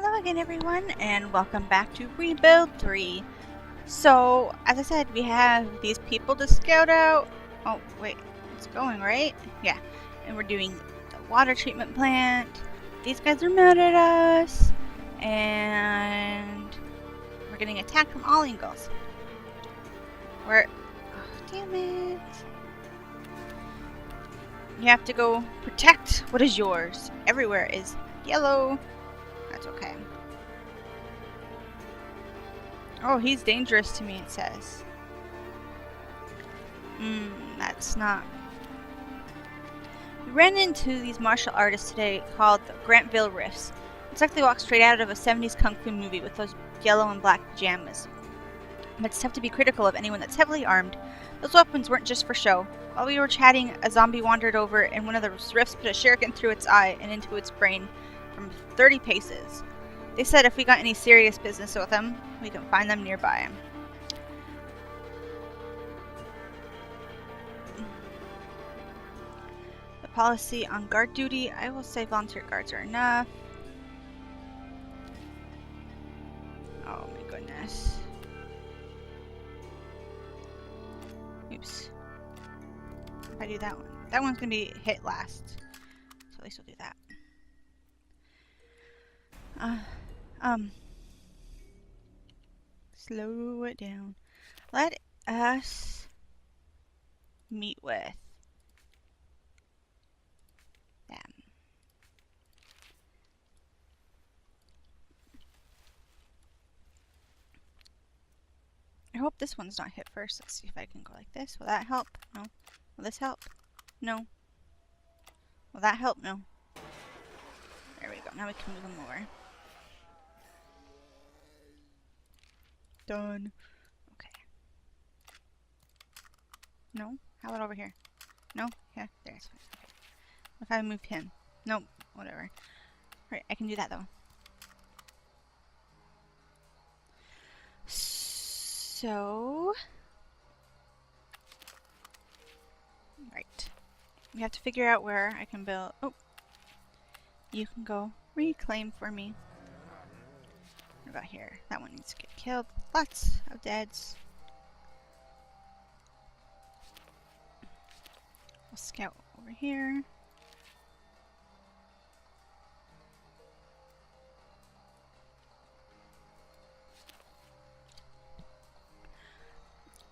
Hello again everyone, and welcome back to Rebuild 3. So, as I said, we have these people to scout out. Oh, wait, it's going, right? Yeah, and we're doing the water treatment plant. These guys are mad at us, and we're getting attacked from all angles. Oh, damn it. You have to go protect what is yours. Everywhere is yellow. That's okay. Oh, he's dangerous to me, it says. That's not... We ran into these martial artists today called the Granville Riffs. It's like they walked straight out of a 70s kung fu movie with those yellow and black pajamas. But it's tough to be critical of anyone that's heavily armed. Those weapons weren't just for show. While we were chatting, a zombie wandered over and one of the Riffs put a shuriken through its eye and into its brain from 30 paces. They said if we got any serious business with them, we can find them nearby. The policy on guard duty, I will say volunteer guards are enough. Oh my goodness. Oops. If I do that one. That one's gonna be hit last. So at least we'll do that. Slow it down. Let us meet with them. I hope this one's not hit first. Let's see if I can go like this. Will that help? No. Will this help? No. Will that help? No. There we go. Now we can move them over. Done. Okay. No? How about over here? No? Yeah, there's fine. Okay. What if I move him? Nope. Whatever. Right, I can do that though. So... Right. We have to figure out where I can build... Oh! You can go reclaim for me. What about here? That one needs to get killed. Lots of deads. We'll scout over here.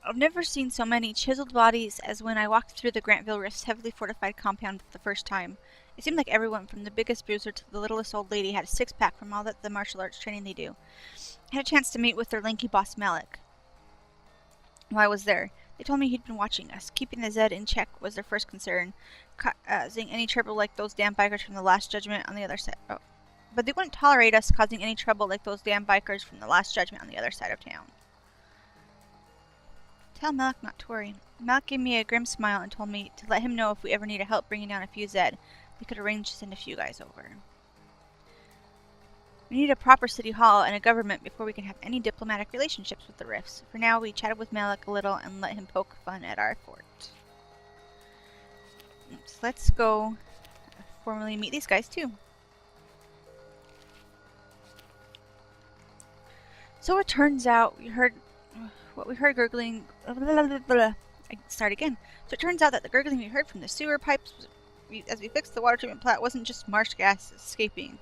I've never seen so many chiseled bodies as when I walked through the Granville Riffs' heavily fortified compound for the first time. It seemed like everyone, from the biggest bruiser to the littlest old lady, had a six-pack from all the martial arts training they do. I had a chance to meet with their lanky boss, Malik, while I was there. They told me he'd been watching us. Keeping the Zed in check was their first concern. Causing any trouble like those damn bikers from the Last Judgment on the other side. Oh. But they wouldn't tolerate us causing any trouble like those damn bikers from the Last Judgment on the other side of town. Tell Malik not to worry. Malik gave me a grim smile and told me to let him know if we ever needed help bringing down a few Zed. We could arrange to send a few guys over. We need a proper city hall and a government before we can have any diplomatic relationships with the Riffs. For now, we chatted with Malik a little and let him poke fun at our fort. So let's go formally meet these guys too. So it turns out we heard gurgling. I start again. So it turns out that the gurgling we heard from the sewer pipes as we fixed the water treatment plant wasn't just marsh gas escaping.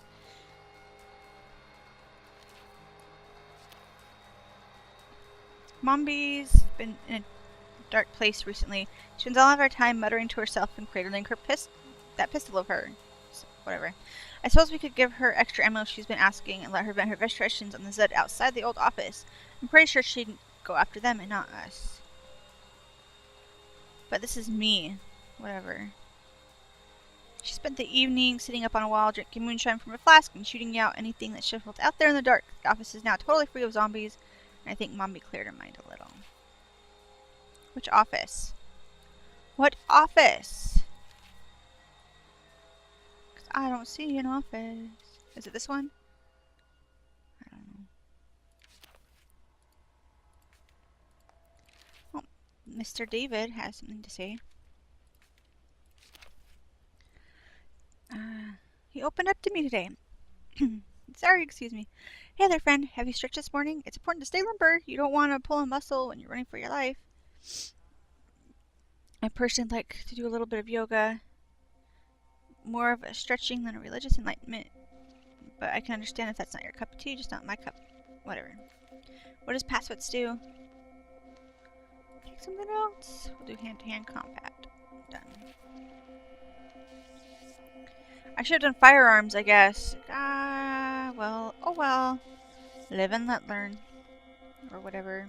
Mombie's been in a dark place recently. She spends all of her time muttering to herself and cradling that pistol of hers. So, whatever. I suppose we could give her extra ammo if she's been asking and let her vent her frustrations on the Zed outside the old office. I'm pretty sure she'd go after them and not us. But this is me. Whatever. She spent the evening sitting up on a wall, drinking moonshine from a flask and shooting out anything that shuffled out there in the dark. The office is now totally free of zombies, and I think Mombie cleared her mind a little. Which office? What office? Because I don't see an office. Is it this one? I don't know. Oh, Mr. David has something to say. He opened up to me today. Sorry, excuse me. Hey there, friend. Have you stretched this morning? It's important to stay limber. You don't want to pull a muscle when you're running for your life. I personally like to do a little bit of yoga. More of a stretching than a religious enlightenment. But I can understand if that's not your cup of tea, just not my cup. Whatever. What does passwits do? Take something else. We'll do hand-to-hand combat. Done. I should have done firearms, I guess. Well, oh well. Live and let learn. Or whatever.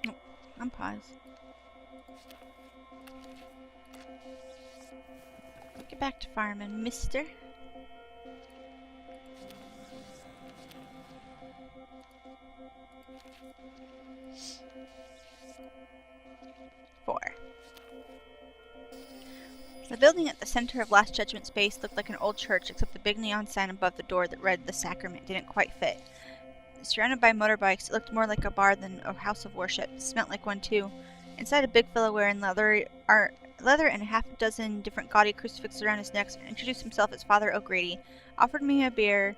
Oh, I'm paused. Get back to fireman, mister. The building at the center of Last Judgment Space looked like an old church, except the big neon sign above the door that read The Sacrament didn't quite fit. Surrounded by motorbikes, it looked more like a bar than a house of worship. It smelled like one, too. Inside, a big fellow wearing leather and a half a dozen different gaudy crucifixes around his neck introduced himself as Father O'Grady, offered me a beer,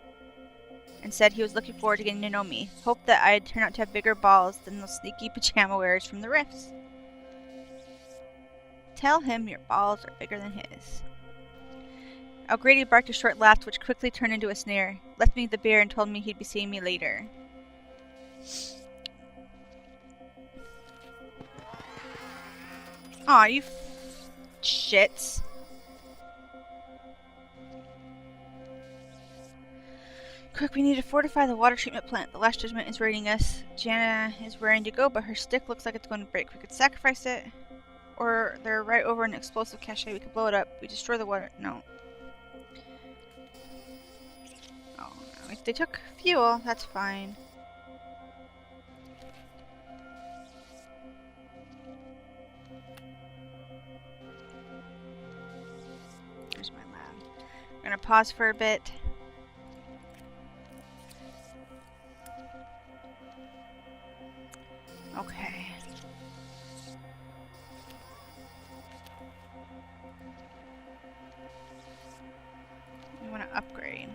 and said he was looking forward to getting to know me. Hoped that I'd turn out to have bigger balls than those sneaky pajama wearers from the Riffs. Tell him your balls are bigger than his. O'Grady barked a short laugh, which quickly turned into a sneer, left me the beer, and told me he'd be seeing me later. Aw, you shits. Quick, we need to fortify the water treatment plant. The Last Judgment is raiding us. Jana is raring to go, but her stick looks like it's going to break. We could sacrifice it, or they're right over an explosive cache. We could blow it up. We destroy the water. No. Oh, no. If they took fuel, that's fine. There's my lab. I'm gonna pause for a bit. Okay. We want to upgrade.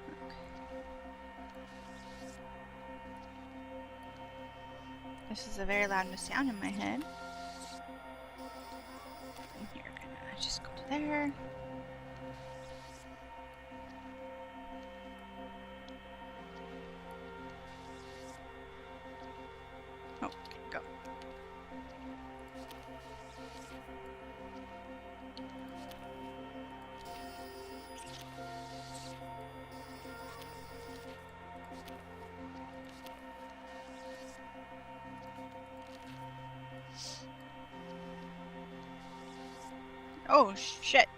Okay. This is a very loud sound in my head. And you're gonna just go to there. Oh, go. Oh, shit.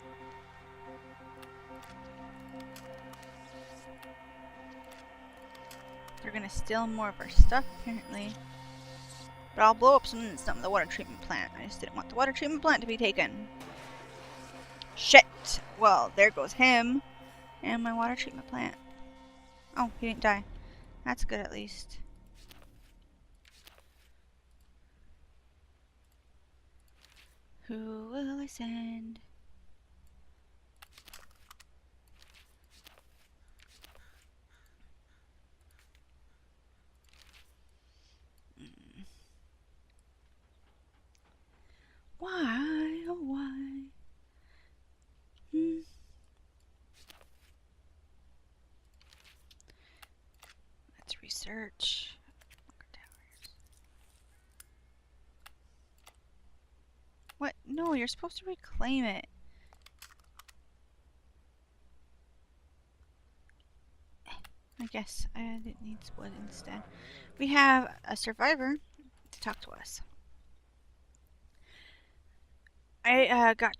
They're gonna steal more of our stuff, apparently. But I'll blow up something that's not in the water treatment plant. I just didn't want the water treatment plant to be taken. Shit! Well, there goes him. And my water treatment plant. Oh, he didn't die. That's good, at least. Who will I send? Why, oh why? Let's research. What? No, you're supposed to reclaim it. I guess I didn't need wood instead. We have a survivor to talk to us.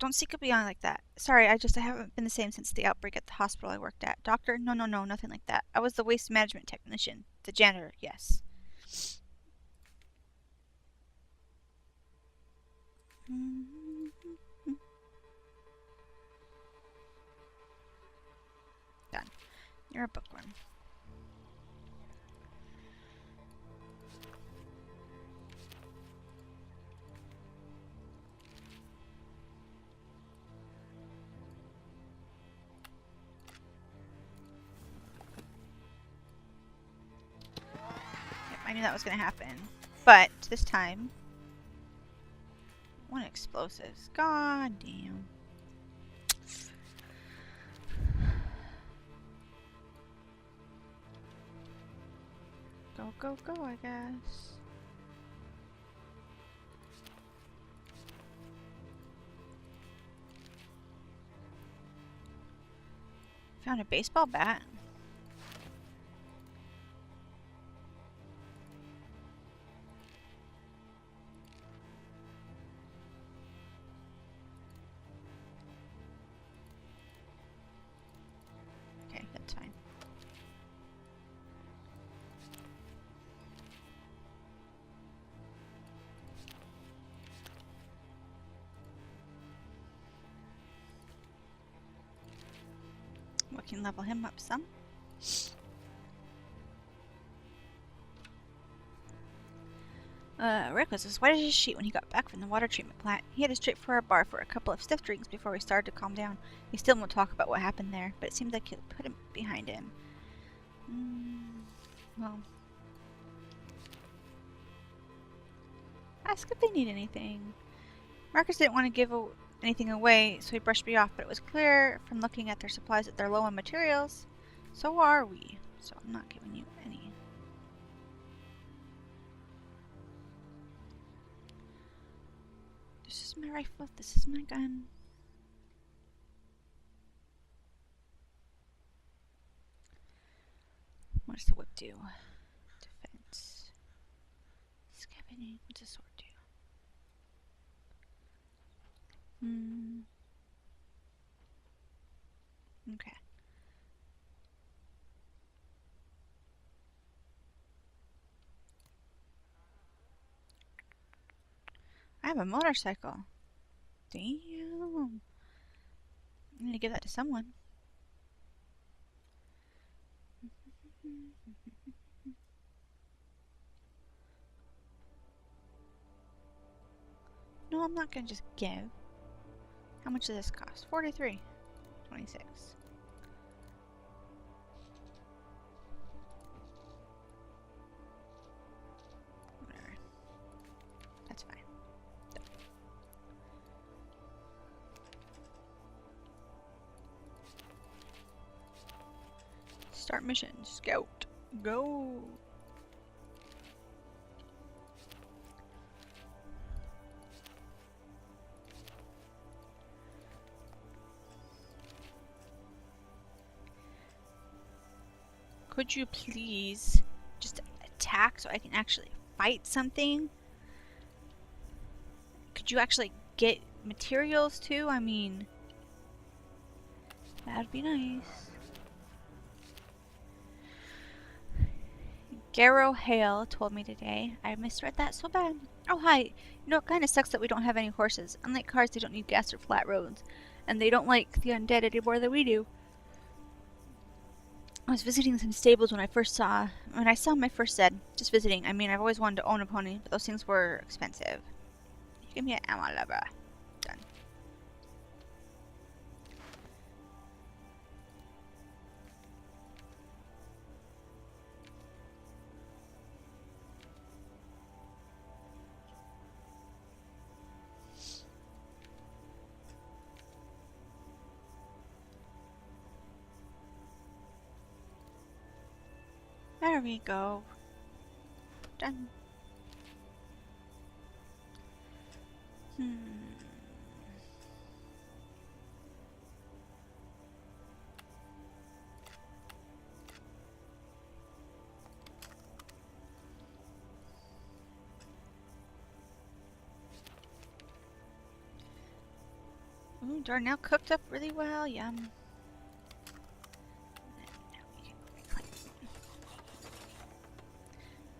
Don't seek a beyond like that. Sorry, I haven't been the same since the outbreak at the hospital I worked at. Doctor? No, nothing like that. I was the waste management technician. The janitor, yes. Done. You're a bookworm. I knew that was going to happen. But this time... One explosives. God damn. Go, go, go, I guess. Found a baseball bat. Okay, that's fine. We can level him up some. Rick was as white as a sheet when he got back from the water treatment plant. He headed straight for our bar for a couple of stiff drinks before we started to calm down. He still won't talk about what happened there, but it seemed like he'd put him behind him. Well, ask if they need anything. Marcus didn't want to give anything away, so he brushed me off, but it was clear from looking at their supplies that they're low on materials. So are we. So I'm not giving you any. This is my rifle. This is my gun. What does the whip do? Defense. Scavenging. What's a sword do? Okay. I have a motorcycle. Damn. I need to give that to someone. No, I'm not gonna just give. How much does this cost? 43. 26. Whatever. That's fine. Start mission. Scout. Go. Could you please just attack so I can actually fight something? Could you actually get materials too? I mean, that'd be nice. Garrow Hale told me today. I misread that so bad. Oh, hi. You know, it kind of sucks that we don't have any horses. Unlike cars, they don't need gas or flat roads. And they don't like the undead any more than we do. I was visiting some stables when I saw my first Zed. Just visiting. I mean, I've always wanted to own a pony, but those things were expensive. Give me an ammo lever. Done. There we go. Done. Ooh, Darnell cooked up really well. Yum.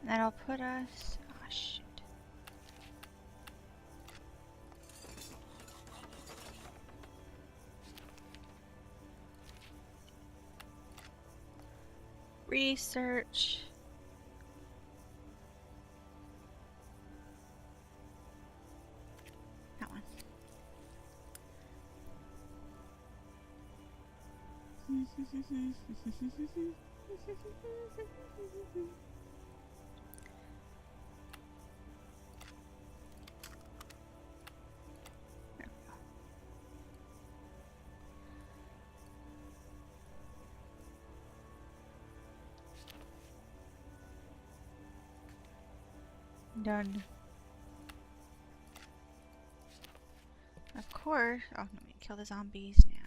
That'll put us... Oh, shit. Research. That one. Done. Of course. Oh, let me kill the zombies now.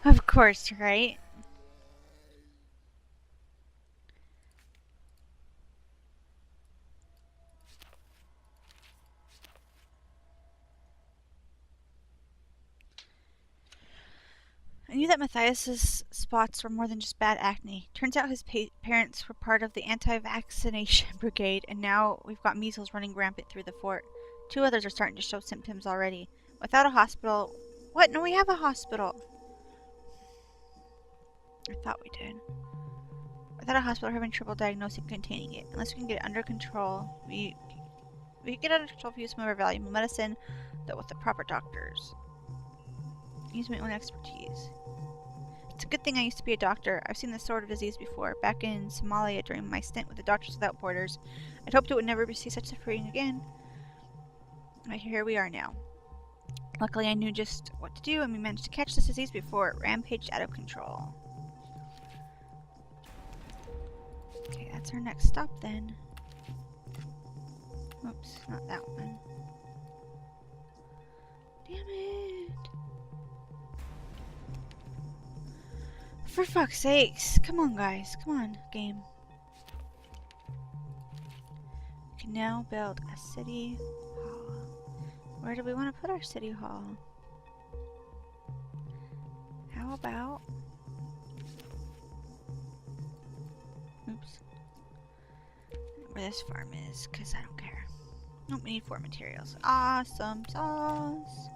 Of course, right? I knew that Matthias's spots were more than just bad acne. Turns out his parents were part of the anti-vaccination brigade, and now we've got measles running rampant through the fort. 2 others are starting to show symptoms already. Without a hospital... What? No, we have a hospital. I thought we did. Without a hospital, we're having trouble diagnosing and containing it. Unless we can get it under control. We can get it under control if we use some of our valuable medicine, though with the proper doctors. Use my own expertise. It's a good thing I used to be a doctor. I've seen this sort of disease before, back in Somalia during my stint with the Doctors Without Borders. I'd hoped it would never see such suffering again. But here we are now. Luckily, I knew just what to do, and we managed to catch this disease before it rampaged out of control. Okay, that's our next stop then. Oops, not that one. Damn it! For fuck's sakes! Come on, guys. Come on, game. We can now build a city hall. Where do we want to put our city hall? How about... Oops. Where this farm is, because I don't care. Nope, we need 4 materials. Awesome sauce!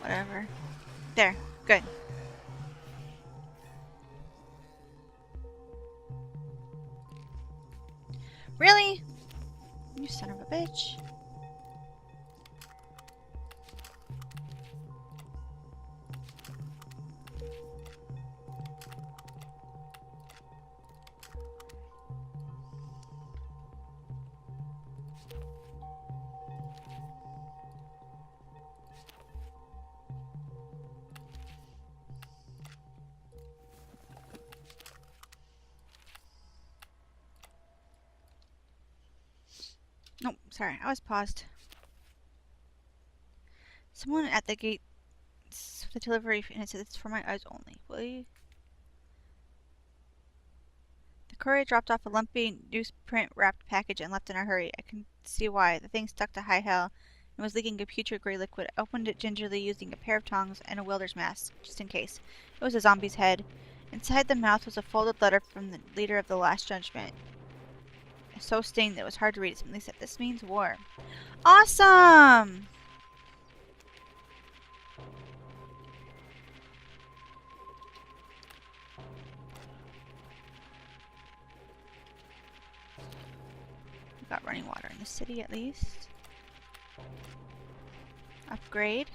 Whatever. There. Good. Really? You son of a bitch. Nope, sorry, I was paused. Someone at the gate for the delivery, and it says it's for my eyes only. Will you? The courier dropped off a lumpy newsprint wrapped package and left in a hurry. I can see why. The thing stuck to high hell and was leaking a putrid gray liquid. I opened it gingerly using a pair of tongs and a welder's mask, just in case. It was a zombie's head. Inside the mouth was a folded letter from the leader of the Last Judgment. So stained that it was hard to read. It simply said, "This means war." Awesome! We got running water in the city at least. Upgrade.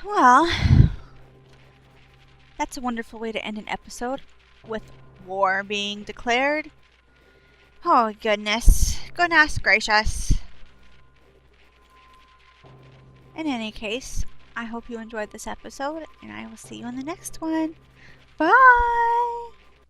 Well, that's a wonderful way to end an episode, with war being declared. Oh goodness. Goodness gracious. In any case, I hope you enjoyed this episode, and I will see you in the next one. Bye!